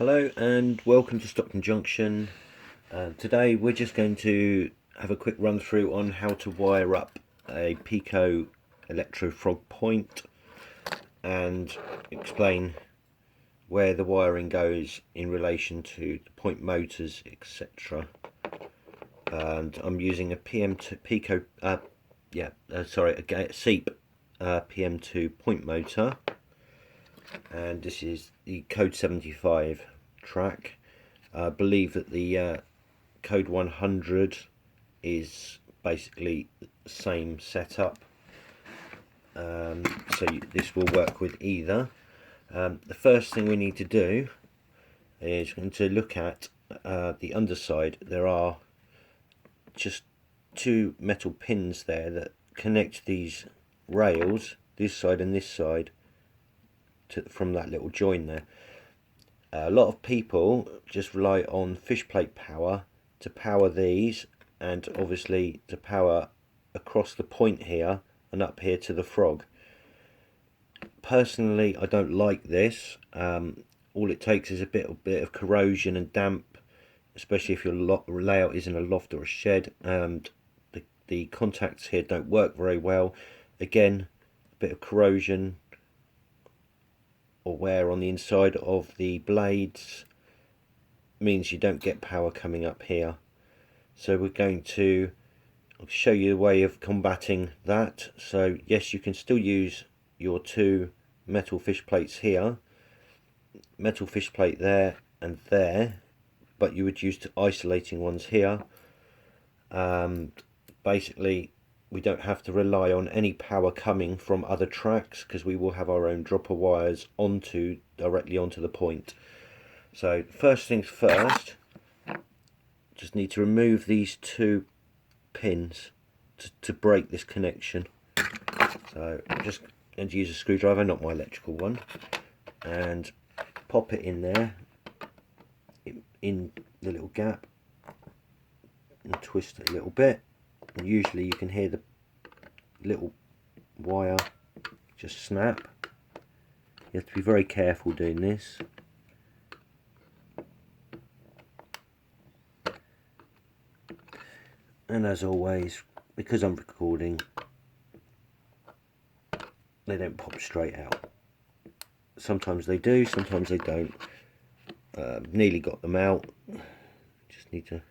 Hello and welcome to Stockton Junction. Today we're just going to have a quick run through on how to wire up a peco electrofrog point and explain where the wiring goes in relation to the point motors, etc. And I'm using a pm2 peco a seep pm2 point motor, and this is the code 75 track. I believe that the code 100 is basically the same setup, so this will work with either. The first thing we need to do is going to look at the underside. There are just two metal pins there that connect these rails, this side and this side, from that little join there. A lot of people just rely on fish plate power to power these, and obviously to power across the point here and up here to the frog. Personally, I don't like this. All it takes is a bit of corrosion and damp, especially if your layout is in a loft or a shed, and the contacts here don't work very well. Again, a bit of corrosion or wear on the inside of the blades means you don't get power coming up here. So we're going to show you the way of combating that. So yes, you can still use your two metal fish plates here, metal fish plate there and there, but you would use two isolating ones here. Basically we don't have to rely on any power coming from other tracks, because we will have our own dropper wires directly onto the point. So first things first, just need to remove these two pins to break this connection. So I'm just going to use a screwdriver, not my electrical one, and pop it in there, in the little gap, and twist it a little bit. And usually you can hear the little wire just snap. You have to be very careful doing this. And as always, because I'm recording, they don't pop straight out. Sometimes they do, sometimes they don't. Nearly got them out. Just need to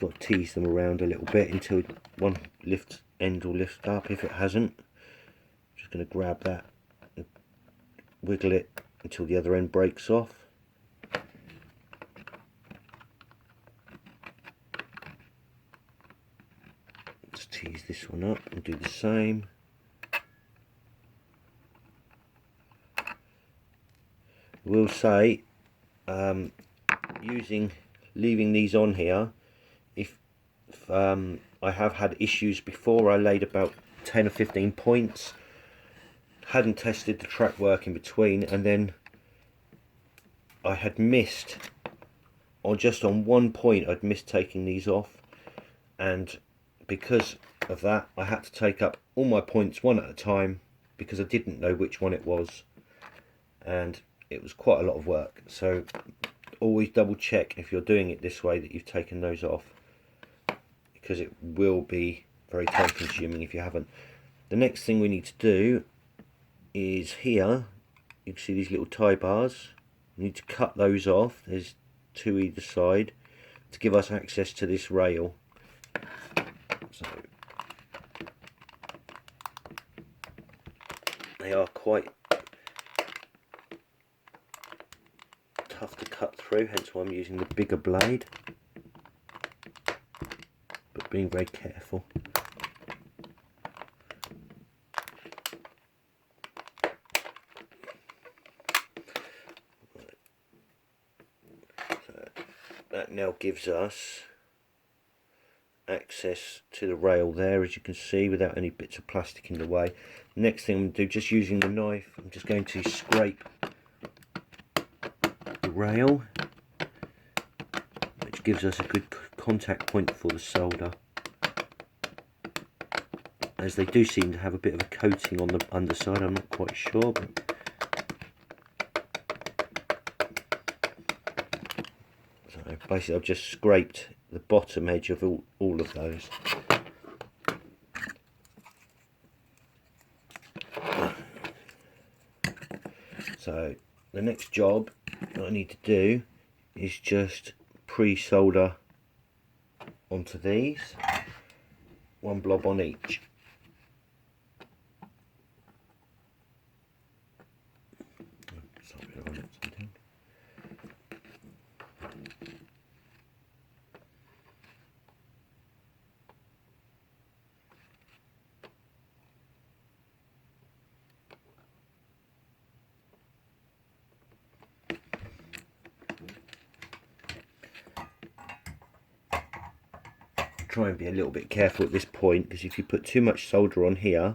got to tease them around a little bit until one end will lift up. If it hasn't, I'm just going to grab that and wiggle it until the other end breaks off. Let's tease this one up and do the same. I will say, leaving these on here, if I have had issues before. I laid about 10 or 15 points, hadn't tested the track work in between, and then I had missed, or just on one point I'd missed taking these off, and because of that I had to take up all my points one at a time, because I didn't know which one it was, and it was quite a lot of work. So always double check if you're doing it this way that you've taken those off, because it will be very time consuming if you haven't. The next thing we need to do is here, you can see these little tie bars. You need to cut those off. There's two either side to give us access to this rail. So they are quite tough to cut through, hence why I'm using the bigger blade, but being very careful. So that now gives us access to the rail there, as you can see, without any bits of plastic in the way. Next thing I'm going to do, just using the knife, I'm just going to scrape the rail, which gives us a good contact point for the solder, as they do seem to have a bit of a coating on the underside. I'm not quite sure, but so basically I've just scraped the bottom edge of all of those. So the next job that I need to do is just pre-solder onto these, one blob on each. Try and be a little bit careful at this point, because if you put too much solder on here,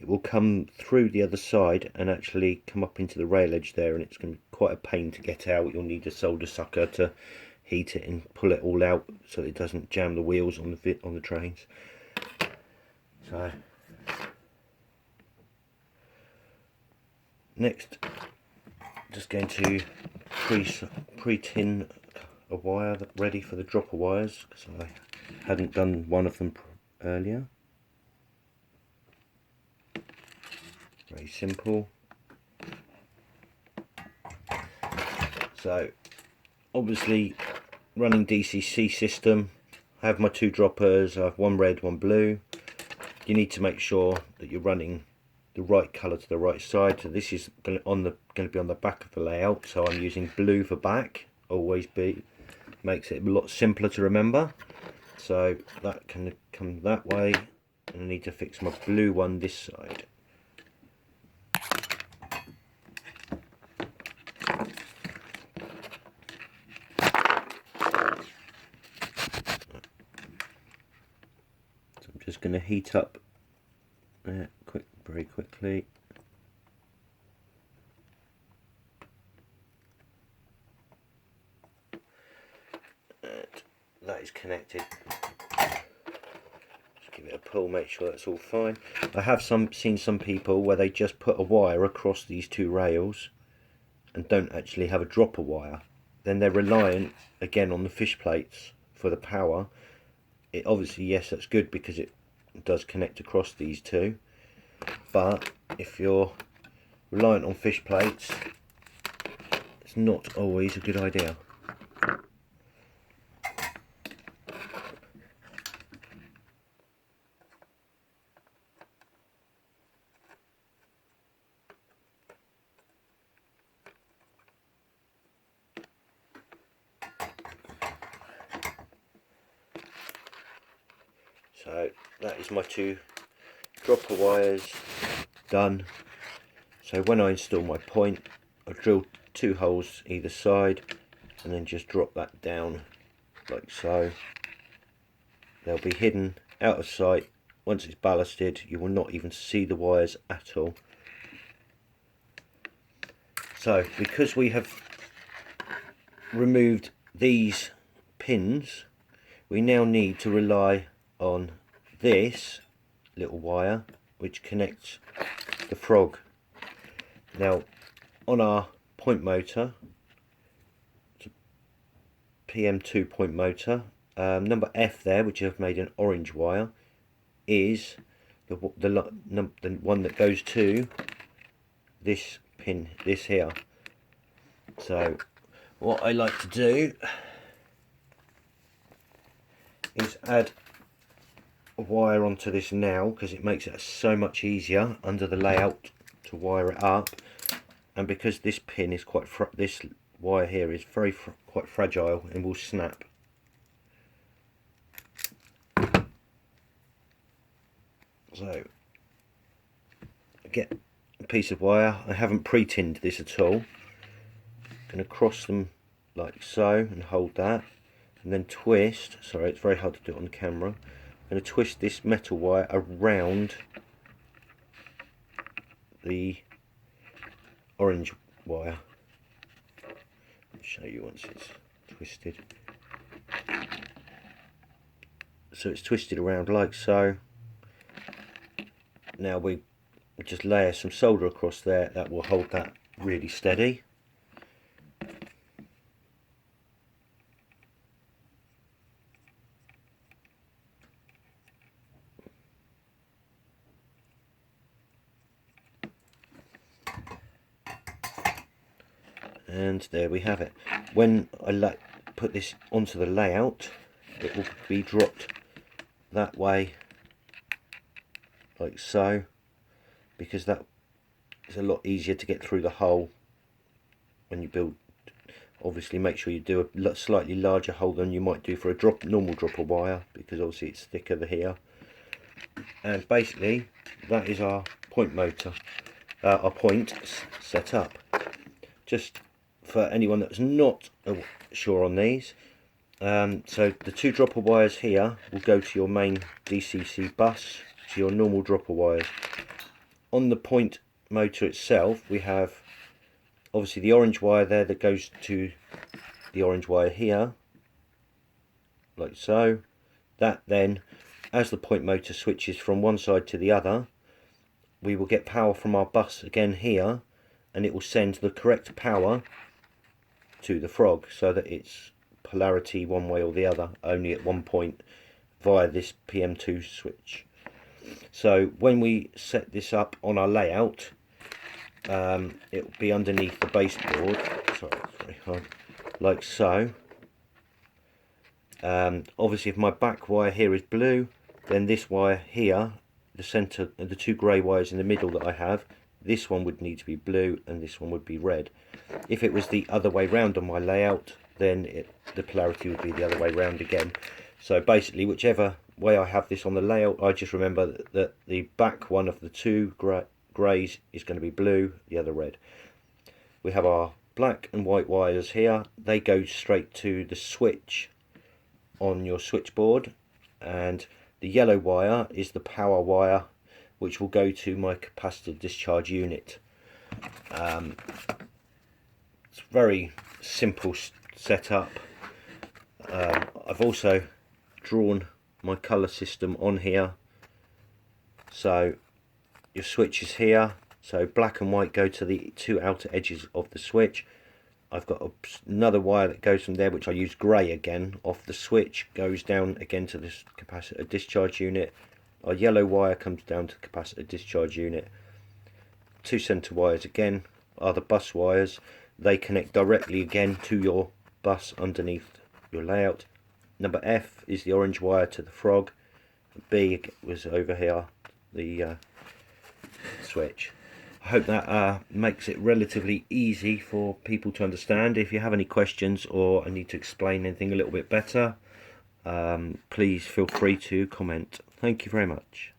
it will come through the other side and actually come up into the rail edge there, and it's going to be quite a pain to get out. You'll need a solder sucker to heat it and pull it all out so it doesn't jam the wheels on the trains. So next, just going to pre-tin a wire ready for the dropper wires, because I hadn't done one of them earlier. Very simple. So obviously running DCC system, I have my two droppers. I have one red, one blue. You need to make sure that you're running the right colour to the right side. So this is going to be on the back of the layout, so I'm using blue for back. Always makes it a lot simpler to remember. So that can come that way, and I need to fix my blue one this side. So I'm just going to heat up very quickly. And that is connected. Give it a pull, make sure that's all fine. I have seen some people where they just put a wire across these two rails and don't actually have a dropper wire. Then they're reliant again on the fish plates for the power. It obviously, yes, that's good because it does connect across these two, but if you're reliant on fish plates, it's not always a good idea. So that is my two dropper wires done. So when I install my point, I drill 2 holes either side and then just drop that down like so. They'll be hidden out of sight. Once it's ballasted, you will not even see the wires at all. So because we have removed these pins, we now need to rely on this little wire which connects the frog. Now on our point motor, it's a pm2 point motor, number F there, which I've made an orange wire, is the one that goes to this pin, this here. So what I like to do is add a wire onto this now, because it makes it so much easier under the layout to wire it up, and because this pin is this wire here is quite fragile and will snap. So I get a piece of wire. I haven't pre-tinned this at all. I'm going to cross them like so and hold that, and then twist. Sorry, it's very hard to do it on camera. I'm going to twist this metal wire around the orange wire. I'll show you once it's twisted. so it's twisted around like so. Now we just layer some solder across there, that will hold that really steady. And there we have it. When I put this onto the layout, it will be dropped that way like so, because that is a lot easier to get through the hole when you build. Obviously make sure you do a slightly larger hole than you might do for a normal dropper wire, because obviously it's thicker here. And basically that is our point motor, our point set up. Just for anyone that's not sure on these, so the two dropper wires here will go to your main DCC bus, to your normal dropper wires. On the point motor itself, we have obviously the orange wire there that goes to the orange wire here, like so. That then, as the point motor switches from one side to the other, we will get power from our bus again here, and it will send the correct power to the frog, so that it's polarity one way or the other, only at one point via this pm2 switch. So when we set this up on our layout, it will be underneath the baseboard, sorry, it's very hard, like so. Obviously if my back wire here is blue, then this wire here, the centre, the two grey wires in the middle that I have, this one would need to be blue and this one would be red. If it was the other way round on my layout, then the polarity would be the other way round again. So basically whichever way I have this on the layout, I just remember that the back one of the two greys is going to be blue, the other red. We have our black and white wires here, they go straight to the switch on your switchboard, and the yellow wire is the power wire, which will go to my capacitor discharge unit. It's very simple setup. I've also drawn my colour system on here. So your switch is here, so black and white go to the two outer edges of the switch. I've got another wire that goes from there, which I use grey again, off the switch, goes down again to this capacitor discharge unit. Our yellow wire comes down to the capacitor discharge unit. Two centre wires again are the bus wires. They connect directly again to your bus underneath your layout. Number F is the orange wire to the frog. B was over here, the switch. I hope that makes it relatively easy for people to understand. If you have any questions or I need to explain anything a little bit better, please feel free to comment. Thank you very much.